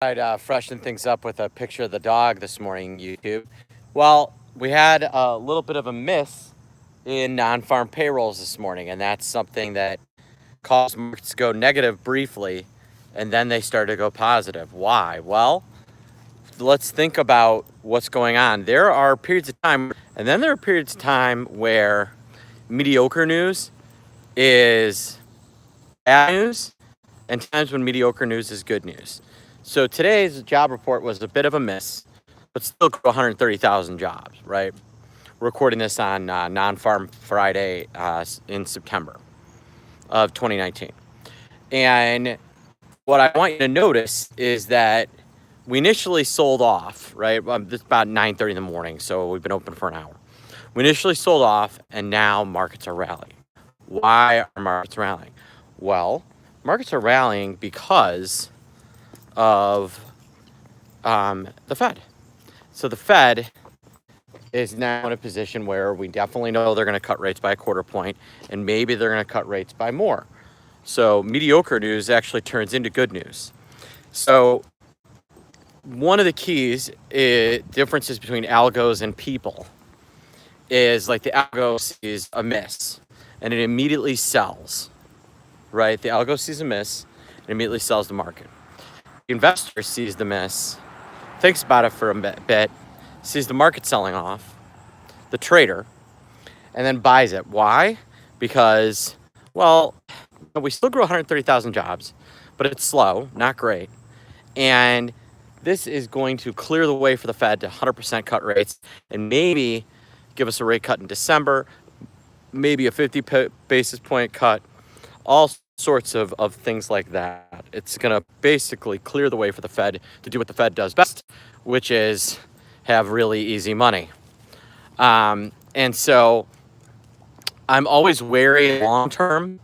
I'd freshen things up with a picture of the dog this morning, YouTube. Well, we had a little bit of a miss in non-farm payrolls this morning, and that's something that caused markets to go negative briefly, and then they started to go positive. Why? Well, let's think about what's going on. There are periods of time, and then there are periods of time where mediocre news is bad news, and times when mediocre news is good news. So today's job report was a bit of a miss, but still 130,000 jobs, right? We're recording this on Non-Farm Friday in September of 2019. And what I want you to notice is that we initially sold off, right? This is about 9:30 in the morning, so we've been open for an hour. We initially sold off, and now markets are rallying. Why are markets rallying? Well, markets are rallying because of the Fed. So the Fed is now in a position where we definitely know they're going to cut rates by a quarter point, and maybe they're going to cut rates by more. So mediocre news actually turns into good news. So one of the keys differences between algos and people is like the algo sees a miss and it immediately sells, right? The algo sees a miss and immediately sells the market. The investor sees the miss, thinks about it for a bit, sees the market selling off, the trader, and then buys it. Why? Because, well, we still grew 130,000 jobs, but it's slow, not great. And this is going to clear the way for the Fed to 100% cut rates and maybe give us a rate cut in December, maybe a 50 basis point cut, all sorts of things like that. It's going to basically clear the way for the Fed to do what the Fed does best, which is have really easy money. And so I'm always wary long term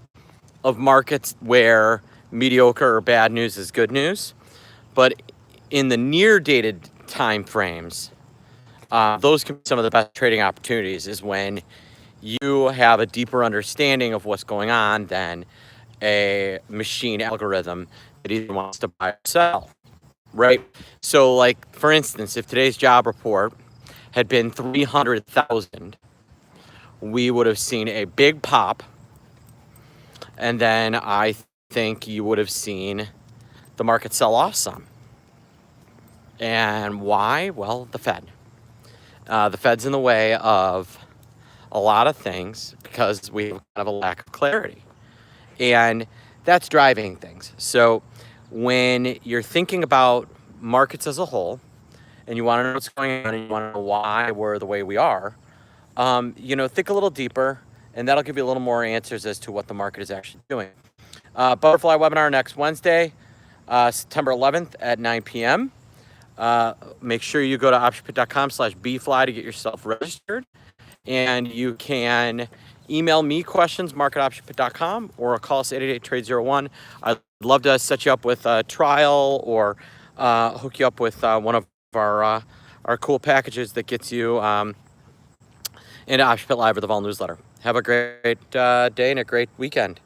of markets where mediocre or bad news is good news. But in the near dated time frames, those can be some of the best trading opportunities is when you have a deeper understanding of what's going on than a machine algorithm that either wants to buy or sell, right? So like, for instance, if today's job report had been 300,000, we would have seen a big pop. And then I think you would have seen the market sell off some. And why? Well, the Fed. The Fed's in the way of a lot of things because we have kind of a lack of clarity. And that's driving things. So when you're thinking about markets as a whole and you want to know what's going on and you want to know why we're the way we are, think a little deeper, and that'll give you a little more answers as to what the market is actually doing. Butterfly webinar next Wednesday, September 11th at 9 p.m. Make sure you go to optionpit.com/bfly to get yourself registered. And you can email me questions, mark@optionpit.com, or call us 888-TRADE-01. I'd love to set you up with a trial or hook you up with one of our cool packages that gets you into Option Pit Live or the Vol newsletter. Have a great day and a great weekend.